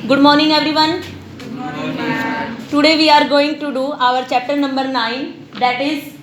Good morning, everyone. Today we are going to do our chapter number 9, that is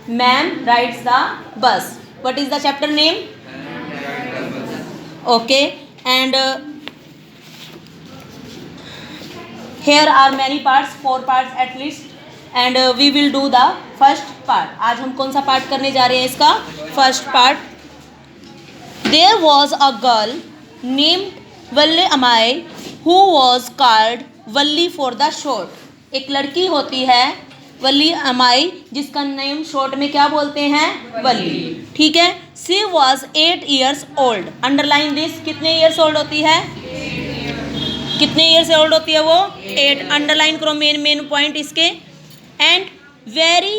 Man Rides the Bus. What is the chapter name? Okay, and here are many parts, 4 parts at least, and we will do the first part. आज हम कौन सा part करने जा रहे हैं? इसका first part. There was a girl named Valli Amai who was called Valli for the short. एक लड़की होती है वल्ली अमाई जिसका नेम शॉर्ट में क्या बोलते हैं? वल्ली. ठीक है. She was 8 years old. Underline this. कितने ईयर्स ओल्ड होती है? कितने ईयर से ओल्ड होती है वो? 8. अंडरलाइन करो मेन पॉइंट इसके. And very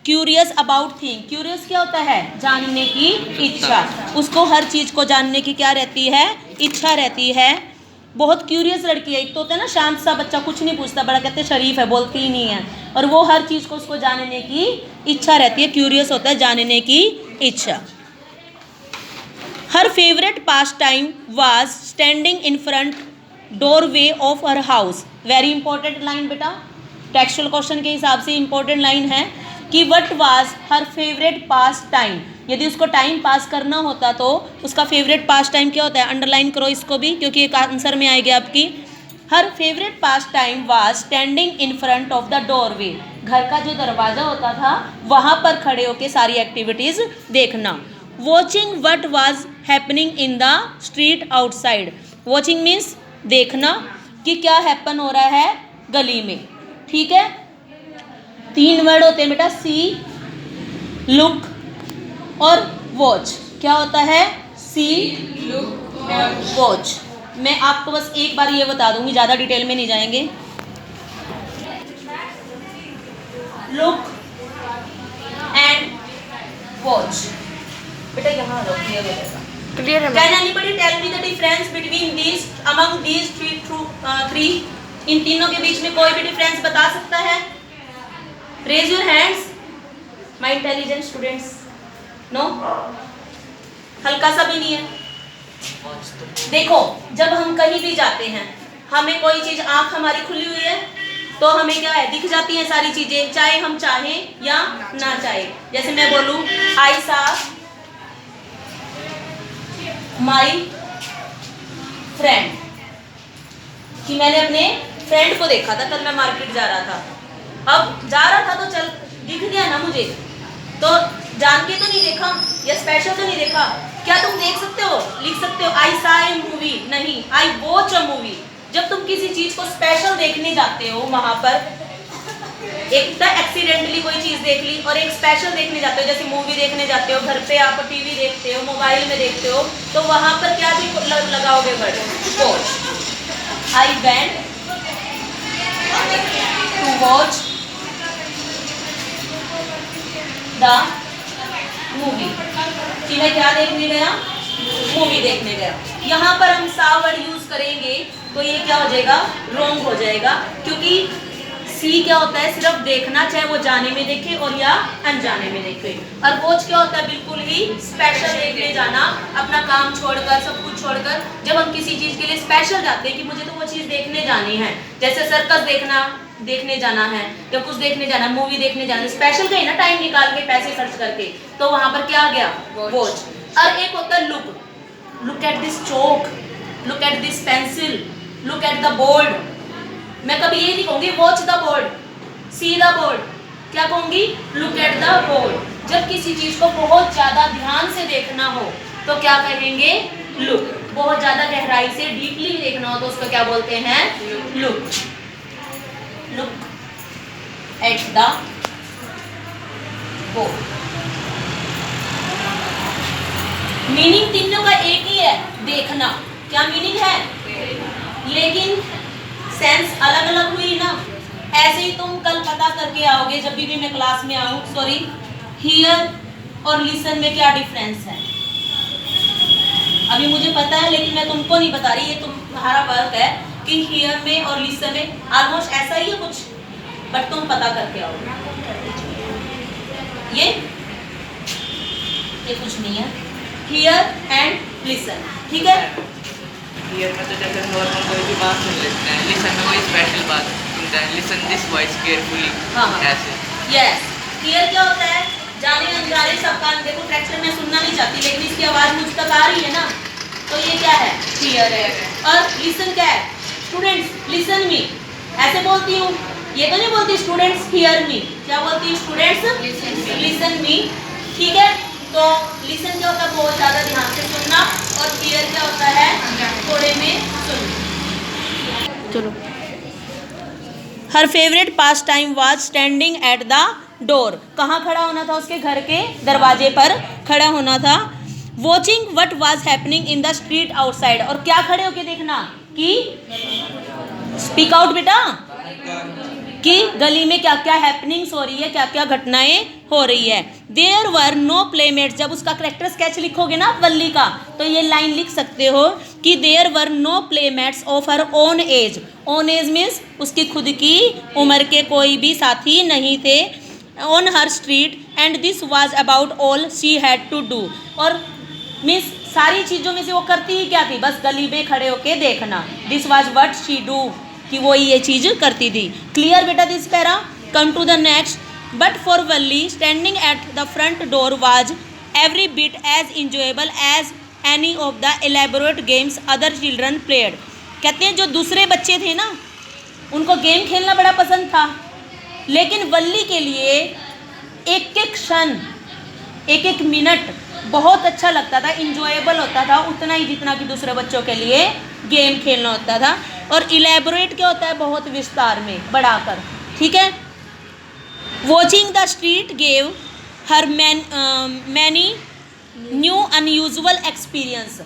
curious about thing. Curious क्या होता है? जानने की इच्छा. उसको हर चीज़ को जानने की क्या रहती है? इच्छा रहती है. बहुत क्यूरियस लड़की है. एक तो होता है ना शांत सा बच्चा, कुछ नहीं पूछता, बड़ा कहते शरीफ है, बोलती ही नहीं है, और वो हर चीज़ को उसको जानने की इच्छा रहती है. क्यूरियस होता है, जानने की इच्छा. हर favourite pass time was standing in front doorway of her house. Very important line बेटा, टेक्सचुअल क्वेश्चन के हिसाब से इंपॉर्टेंट लाइन है कि what was her favourite pass time. यदि उसको टाइम पास करना होता तो उसका फेवरेट पास टाइम क्या होता है? अंडरलाइन करो इसको भी, क्योंकि एक आंसर में आएगी आपकी. हर favourite pass time was standing in front of the doorway. घर का जो दरवाज़ा होता था वहाँ पर खड़े होकर सारी एक्टिविटीज़ देखना. Watching what was happening in the street outside. Watching means देखना कि क्या हैपन हो रहा है गली में. ठीक है. 3 वर्ड होते हैं बेटा, सी, लुक और वॉच. क्या होता है? सी, लुक और वॉच. मैं आपको बस एक बार ये बता दूंगी, ज़्यादा डिटेल में नहीं जाएंगे. Look and watch. बेटा यहाँ क्लियर है. Can anybody tell me the difference between these, among these three? इन तीनों के बीच में कोई भी डिफरेंस बता सकता है? Raise your hands, my intelligent students. No? हल्का सा भी नहीं है. देखो, जब हम कहीं भी जाते हैं, हमें कोई चीज, आंख हमारी खुली हुई है तो हमें क्या है? दिख जाती हैं सारी चीजें, चाहे हम चाहें या ना चाहें. जैसे मैं बोलूं आई सा माई फ्रेंड, कि मैंने अपने फ्रेंड को देखा था, कल मैं मार्केट जा रहा था. अब जा रहा था तो चल दिख गया ना मुझे, तो जान के तो नहीं देखा या स्पेशल तो नहीं देखा. क्या तुम देख सकते हो, लिख सकते हो आई सा ए मूवी? नहीं, आई वॉच अ मूवी. जब तुम किसी चीज को स्पेशल देखने जाते हो, वहां पर एक तो एक्सीडेंटली कोई चीज देख ली और एक स्पेशल देखने जाते हो, जैसे मूवी देखने जाते हो, घर पे आप टीवी देखते हो, मोबाइल में देखते हो, तो वहां पर क्या भी लगाओगे word? Watch. I went to watch the movie. कि मैं क्या देखने गया? मूवी देखने गया. यहाँ पर हम सा वर्ड यूज करेंगे तो ये क्या हो जाएगा? रॉन्ग हो जाएगा, क्योंकि सी क्या होता है? सिर्फ देखना, चाहे वो जाने में देखे और या अनजाने में देखे. और वॉच क्या होता है? बिल्कुल ही स्पेशल देखने जाना, अपना काम छोड़कर, सब कुछ छोड़कर. जब हम किसी चीज के लिए स्पेशल जाते हैं कि मुझे तो वो चीज देखने जानी है, जैसे सर्कस देखने जाना है या कुछ देखने जाना है, मूवी देखने जाना है, स्पेशल गई ना टाइम निकाल के, पैसे खर्च करके, तो वहां पर क्या आ गया? वॉच. और एक होता है look. Look at this Chowk, look at this pencil, look at the board. मैं कभी ये नहीं कहूंगी watch the board, see the board. क्या कहूंगी? Look at the board. जब किसी चीज को बहुत ज्यादा ध्यान से देखना हो तो क्या कहेंगे? लुक. बहुत ज्यादा गहराई से, डीपली देखना हो तो उसको क्या बोलते हैं? Look. Look at the board. Meaning तीनों का एक ही है, देखना. क्या मीनिंग है? लेकिन सेंस अलग अलग हुई ना. ऐसे ही तुम कल पता करके आओगे जब भी मैं क्लास में आऊँ. सॉरी, हियर और लिसन में क्या डिफरेंस है? अभी मुझे पता है लेकिन मैं तुमको नहीं बता रही. ये तुम्हारा वर्क है कि हियर में और लिसन में ऑलमोस्ट ऐसा ही है कुछ, बट तुम पता करके आओगे. ये कुछ नहीं है. Here and listen. ठीक है. हियर में तो जैसे नॉर्मल कोई भी बात सुन लेते हैं, लिसन में कोई स्पेशल बात सुनते हैं, लिसन दिस वॉइस केयरफुली, हाँ ऐसे। यस, हियर क्या होता है? जाने अनजाने सब कान। देखो ट्रैक्टर में सुनना नहीं चाहती लेकिन इसकी आवाज़ मुझ तक आ रही है ना, तो ये क्या है? हियर है। और लिसन क्या है? स्टूडेंट्स लिसन मी, ऐसे बोलती हूँ, ये तो नहीं बोलती स्टूडेंट्स हियर मी। क्या बोलती हूँ? Students listen me. ठीक है, तो लिसन क्या होता है? बहुत ज़्यादा ध्यान से सुनना, और हियर क्या होता है? थोड़े में सुनना। चलो, हर favourite pass time was standing at the door. कहाँ खड़ा होना था? उसके घर के दरवाजे पर खड़ा होना था। Watching what was happening in the street outside, और क्या खड़े होके देखना कि, स्पीक आउट बेटा, कि गली में क्या क्या हैपनिंग्स हो रही है, क्या क्या घटनाएं हो रही है। देयर वर नो प्लेमेट्स, जब उसका करेक्टर स्केच लिखोगे ना वल्ली का, तो ये लाइन लिख सकते हो कि there were no playmates of her own age. Own age means उसकी खुद की उम्र के कोई भी साथी नहीं थे। On her street and this was about all she had to do, और मीन्स सारी चीज़ों में से वो करती ही क्या थी? बस गली में खड़े होके देखना। This was what she do, कि वो ये चीज़ करती थी। क्लियर बेटा this para? Come to the next. But for Valli standing at the front door was every bit as enjoyable as any of the elaborate games other children played. कहते हैं जो दूसरे बच्चे थे ना, उनको गेम खेलना बड़ा पसंद था, लेकिन वल्ली के लिए एक एक क्षण, एक एक मिनट बहुत अच्छा लगता था, इंजॉयबल होता था, उतना ही जितना कि दूसरे बच्चों के लिए गेम खेलना होता था। और इलेबोरेट क्या होता है? बहुत विस्तार में, बढ़ाकर। ठीक है, watching the street gave her many new unusual experience.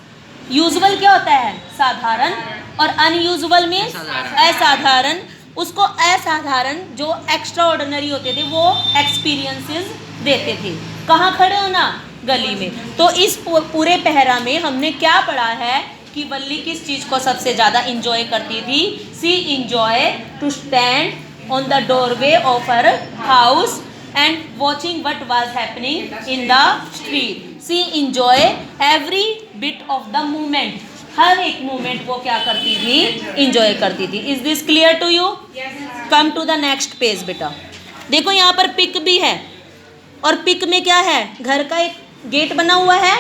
Usual क्या होता है? साधारण, और अनयूजुअल में असाधारण। उसको असाधारण जो एक्स्ट्रा ऑर्डिनरी होते थे वो एक्सपीरियंसेस देते थे। कहाँ खड़े हो ना? गली में। तो इस पूरे पहरा में हमने क्या पढ़ा है कि वल्ली किस चीज़ को सबसे ज़्यादा इंजॉय करती थी? She enjoy to stand on the doorway of her house and watching what was happening in the street. She enjoy every bit of the movement, हर एक मूवमेंट वो क्या करती थी? इंजॉय करती थी। Is this clear to you? Come to the next page बेटा। देखो यहाँ पर पिक भी है, और पिक में क्या है? घर का एक गेट बना हुआ है,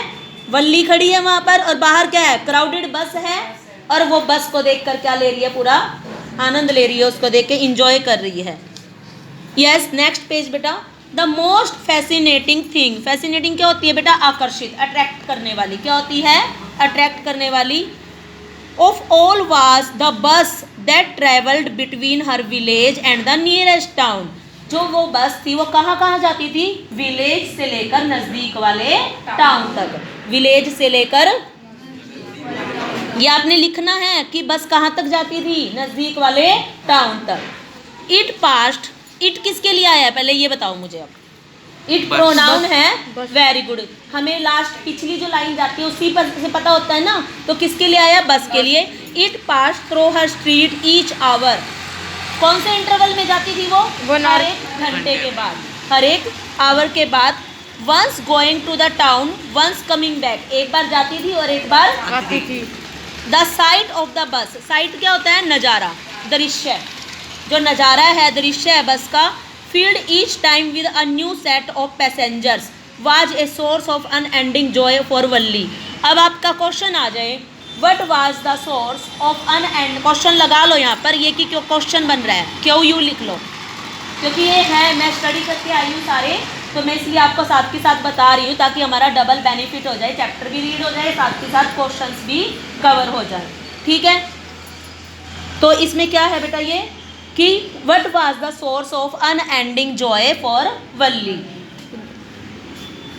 वल्ली खड़ी है वहाँ पर, और बाहर क्या है? क्राउडेड बस है, और वो बस को देखकर क्या ले रही है? पूरा आनंद ले रही है, उसको देख के इंजॉय कर रही है। यस, नेक्स्ट पेज बेटा। The most fascinating thing, fascinating क्या होती है बेटा? आकर्षित, अट्रैक्ट करने वाली। क्या होती है? अट्रैक्ट करने वाली। Of all was the bus that travelled between her village and the nearest town. जो वो बस थी वो कहाँ कहाँ जाती थी? विलेज से लेकर नज़दीक वाले टाउन तक। विलेज से लेकर, ये आपने लिखना है कि बस कहाँ तक जाती थी? नज़दीक वाले टाउन तक। इट पास्ट, इट किसके लिए आया है पहले ये बताओ मुझे अब। इट प्रोनाउन है, वेरी गुड। हमें लास्ट पिछली जो लाइन जाती है उसी पर से पता होता है ना, तो किसके लिए आया? बस के लिए। It pass through her street each hour, कौन से इंटरवल में जाती थी वो? हर एक घंटे के बाद, हर एक आवर के बाद। Once going to the town once coming back, एक बार जाती थी और एक बार आती थी। The sight of the bus, sight क्या होता है? नज़ारा, दृश्य। जो नज़ारा है, दृश्य है बस का। Filled each time with a new set of passengers was a source of unending joy for Valli. अब आपका क्वेश्चन आ जाए, what was the source of unend, question लगा लो यहाँ पर, ये कि क्यों क्वेश्चन बन रहा है, क्यों यू लिख लो, क्योंकि ये है मैं स्टडी करके आई हूँ सारे, तो मैं इसलिए आपको साथ के साथ बता रही हूँ ताकि हमारा डबल बेनिफिट हो जाए, चैप्टर भी रीड हो जाए, साथ के साथ क्वेश्चंस भी कवर हो जाए। ठीक है, तो इसमें क्या है बेटा ये कि what was the source of unending joy for Valli.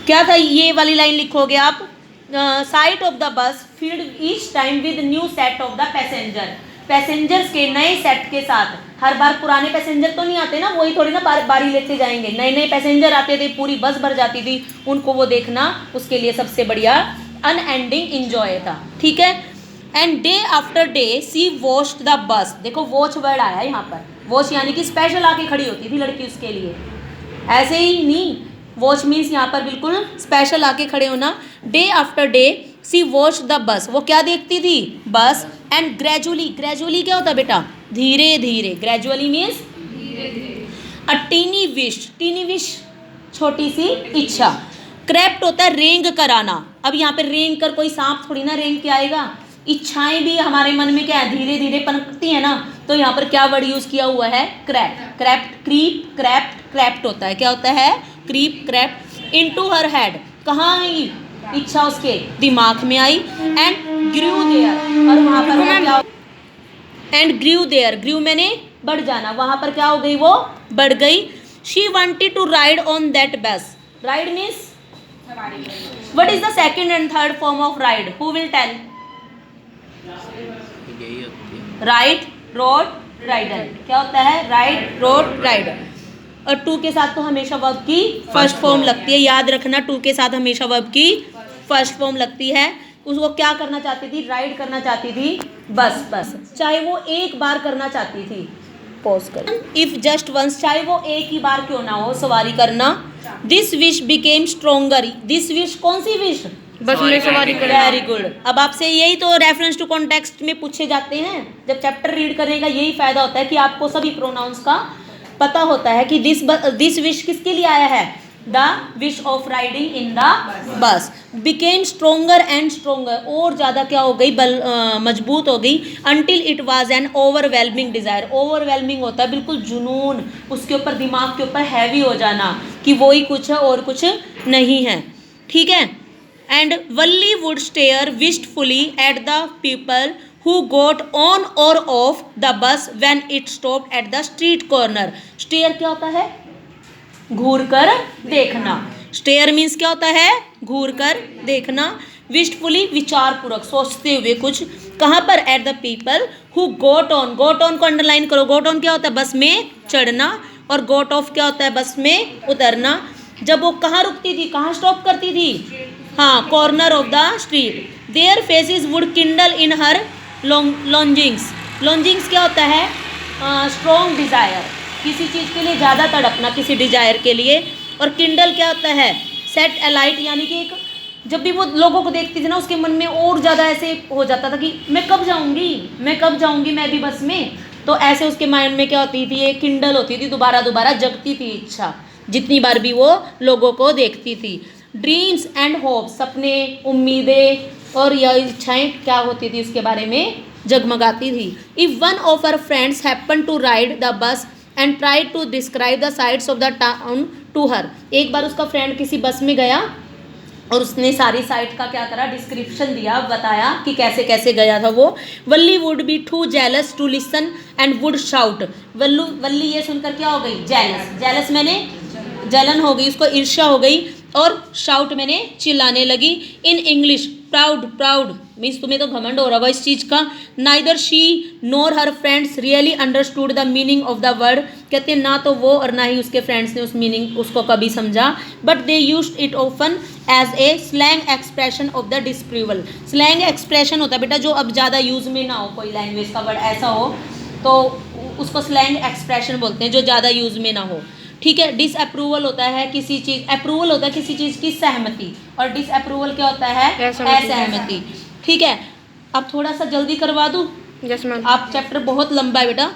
क्या था? ये वाली लाइन लिखोगे आप, sight of the bus filled each time with new set of the passenger, passengers के नए सेट के साथ। हर बार पुराने पैसेंजर तो नहीं आते ना, वही थोड़ी ना बारी लेते जाएंगे, नए नए पैसेंजर आते थे, पूरी बस भर जाती थी, उनको वो देखना उसके लिए सबसे बढ़िया अनएंडिंग इंजॉय था। ठीक है, and day after day she watched the bus, देखो वॉच वर्ड आया यहाँ पर, वॉच यानी कि स्पेशल आके खड़ी होती थी लड़की उसके लिए, ऐसे ही नहीं, वॉच मीन्स यहाँ पर बिल्कुल स्पेशल आके खड़े होना। Day after day she watch the bus, वो क्या देखती थी? बस। एंड ग्रेजुअली, ग्रेजुअली क्या होता है बेटा? धीरे धीरे। Gradually means a tiny wish, tiny wish छोटी सी इच्छा। क्रेप्ट होता है रेंग कर आना। अब यहाँ पे रेंग कर कोई सांप थोड़ी ना रेंग के आएगा। इच्छाएं भी हमारे मन में क्या है? धीरे धीरे पनपती है ना। तो यहाँ पर क्या वर्ड यूज किया हुआ है? Crept. Crept, creep, crept, crept होता है। क्या होता है? Creep, crept. Into her head, कहाँ आई इच्छा? उसके दिमाग में आई। एंड ग्रू देयर, और वहां पर वो क्या? एंड ग्रू देयर, ग्रू मैंने बढ़ जाना, वहां पर क्या हो गई? वो बढ़ गई। She wanted to ride on that bus. Ride means what is the second and third form of ride? Who will tell? Ride, rode, rider. क्या होता है? Ride, rode, rider. और टू के साथ तो हमेशा वर्ब की फर्स्ट फॉर्म लगती है, याद रखना। टू के साथ हमेशा वर्ब की फर्स्ट फॉर्म लगती है। उसको क्या करना चाहती थी? राइड करना चाहती थी बस, बस। चाहे वो एक बार करना चाहती थी। पॉज कर। इफ जस्ट वंस, चाहे वो एक ही बार क्यों ना हो सवारी करना। This wish became stronger. This wish कौन सी विश? बस में सवारी करना। Very good. अब आपसे यही तो रेफरेंस टू कॉन्टेक्स्ट में पूछे जाते हैं। जब चैप्टर रीड करने का यही फायदा होता है कि आपको सभी प्रोनाउंस का पता होता है कि दिस विश किसके लिए आया है? The wish of riding in the bus. Became stronger and stronger, और ज़्यादा क्या हो गई? मजबूत हो गई। Until it was an overwhelming desire. Overwhelming होता है बिल्कुल जुनून, उसके ऊपर, दिमाग के ऊपर हैवी हो जाना कि वो ही कुछ है और कुछ नहीं है। ठीक है। And Valli would stare wistfully at the people who got on or off the bus when it stopped at the street corner. Stare क्या होता है? घूर कर देखना। Stare means क्या होता है? घूर कर देखना। Wistfully विचार पूर्वक, सोचते हुए कुछ। कहाँ पर? At the people who got on, got on को अंडरलाइन करो। got on क्या होता है? बस में चढ़ना। और got off क्या होता है? बस में उतरना। जब वो कहाँ रुकती थी? कहाँ स्टॉप करती थी? हाँ, corner of the street. Their faces would kindle in her longings. Longings क्या होता है? स्ट्रॉन्ग डिज़ायर, किसी चीज़ के लिए ज़्यादा तड़पना, किसी डिज़ायर के लिए। और किंडल क्या होता है? सेट अलाइट, यानी कि एक, जब भी वो लोगों को देखती थी ना, उसके मन में और ज़्यादा ऐसे हो जाता था कि मैं कब जाऊँगी, मैं कब जाऊँगी मैं भी बस में। तो ऐसे उसके माइंड में क्या होती थी? एक किंडल होती थी, दोबारा दोबारा जगती थी इच्छा, जितनी बार भी वो लोगों को देखती थी। ड्रीम्स एंड होप, सपने, उम्मीदें और यह इच्छाएं क्या होती थी? उसके बारे में जगमगाती थी। If one of her friends happen to ride the bus and try to describe the sides of the town to her. एक बार उसका फ्रेंड किसी बस में गया और उसने सारी साइड का क्या करा? डिस्क्रिप्शन दिया, बताया कि कैसे कैसे गया था वो। Valli would be too jealous to listen and would shout. Valli ये सुनकर क्या हो गई? जेलस। जेलस मैंने जलन हो गई, उसको ईर्ष्या हो गई। और शाउट मैंने चिल्लाने लगी। In English proud, proud means तुम्हें तो घमंड हो रहा होगा इस चीज़ का। Neither she NOR her friends really understood the meaning of the word. कहते हैं ना तो वो और ना ही उसके फ्रेंड्स ने उस मीनिंग उसको कभी समझा। But they used it often as a slang expression of the disapproval. Slang expression होता है बेटा जो अब ज़्यादा यूज़ में ना हो, कोई लैंग्वेज का वर्ड ऐसा हो तो उसको स्लैंग एक्सप्रेशन बोलते हैं, जो ज़्यादा यूज़ में ना हो। ठीक है। डिसअप्रूवल होता है किसी चीज़, अप्रूवल होता है किसी चीज़ की सहमति, और डिसअप्रूवल क्या होता है? असहमति। ठीक है। अब थोड़ा सा जल्दी करवा दूँ? Yes ma'am. आप चैप्टर बहुत लंबा है बेटा।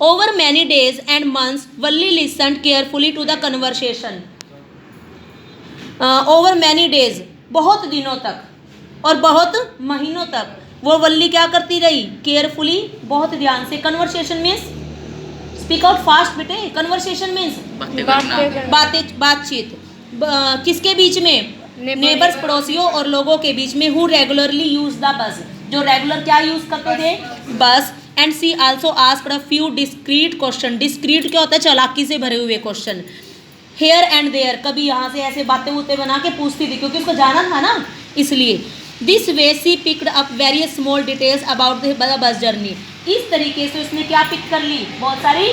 Over many days and months Valli listened carefully to the conversation. Over many days, बहुत दिनों तक और बहुत महीनों तक वो वल्ली क्या करती रही? केयरफुली, बहुत ध्यान से। Conversation means speak out fast बेटे। कन्वर्सेशन मीन्स बातचीत। किसके बीच में? नेबर्स, पड़ोसियों और लोगों के बीच में। Who regularly use the bus, जो रेगुलर क्या यूज करते थे? बस। And she also asked a few discreet question. Discreet क्या होता है? चालाकी से भरे हुए क्वेश्चन। हेयर एंड देयर, कभी यहाँ से ऐसे बातें वूतें बना के पूछती थी क्योंकि उसको जाना था ना, इसलिए। This way she picked up various small details about the bus journey. इस तरीके से उसने क्या पिक कर ली? बहुत सारी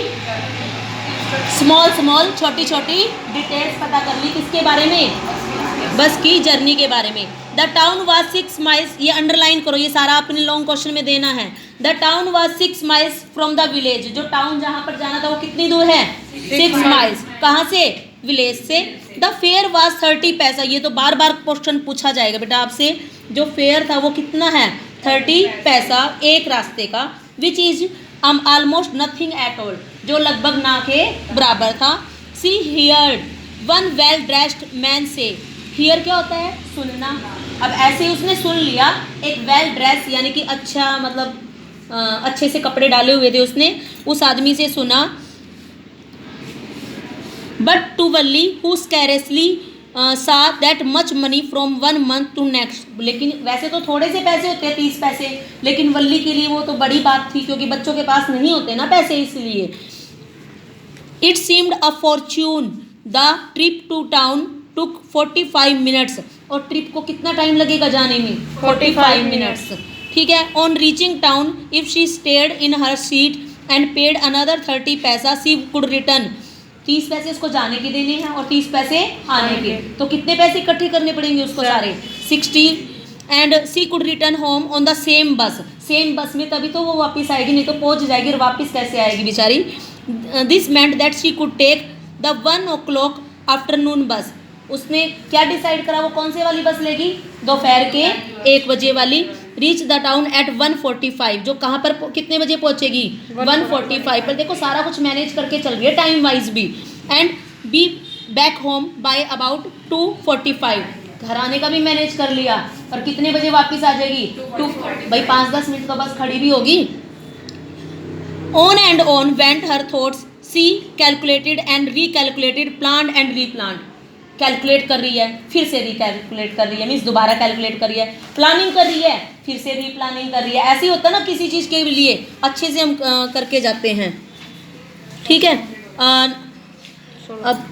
स्मॉल छोटी छोटी डिटेल्स पता कर ली। किसके बारे में? बस की जर्नी के बारे में। द टाउन वाज 6 माइल्स, ये अंडरलाइन करो, ये सारा अपने लॉन्ग क्वेश्चन में देना है। The town was 6 miles from the village, जो टाउन जहाँ पर जाना था वो कितनी दूर है? 6 माइल्स। कहाँ से? विलेज से। द फेयर वाज 30 पैसा, ये तो बार बार क्वेश्चन पूछा जाएगा बेटा आपसे। जो फेयर था वो कितना है 30 पैसा एक रास्ते का, which is almost nothing at all, जो लगभग ना के बराबर था। She heard one well dressed man से, हियर क्या होता है सुनना, अब ऐसे ही उसने सुन लिया, एक वेल ड्रेस यानी कि अच्छा, मतलब अच्छे से कपड़े डाले हुए थे, उसने उस आदमी से सुना। But to Wally who scarcely saw that much money from 1 month to next, लेकिन वैसे तो थोड़े से पैसे होते हैं 30 पैसे, लेकिन वल्ली के लिए वो तो बड़ी बात थी, क्योंकि बच्चों के पास नहीं होते ना पैसे, इसलिए। It seemed a fortune, the trip to town took 45 minutes, और ट्रिप को कितना टाइम लगेगा जाने में 45 मिनट्स, ठीक है। On reaching town if she stayed in her seat and paid another 30 पैसा सी कुड रिटर्न, 30 पैसे उसको जाने के देने हैं और 30 पैसे आने के, तो कितने पैसे इकट्ठे करने पड़ेंगे उसको सारे 60, and she could return home on the same bus, same bus में, तभी तो वो वापस आएगी, नहीं तो पहुंच जाएगी और वापस कैसे आएगी बेचारी। This meant that she could take the 1 o'clock afternoon bus, उसने क्या डिसाइड करा, वो कौन से वाली बस लेगी, दोपहर के 1 बजे वाली। रीच द टाउन एट 1:45, जो कहाँ पर कितने बजे पहुँचेगी 1:45 पर, देखो सारा कुछ मैनेज करके चल रही है टाइम वाइज भी। And be back home by about 2:45, घर आने का भी मैनेज कर लिया, और कितने बजे वापस आ जाएगी 2, भाई 5-10 मिनट तो बस खड़ी भी होगी। On and on went her thoughts, she calculated and recalculated, planned and replanned, calculate कर रही है, फिर से रीकैलकुलेट कर रही है, मीन्स दोबारा कैलकुलेट कर रही है, प्लानिंग कर रही है, फिर से रीप्लानिंग कर रही है, ऐसे ही होता है ना किसी चीज़ के लिए, अच्छे से हम करके जाते हैं, ठीक है। अब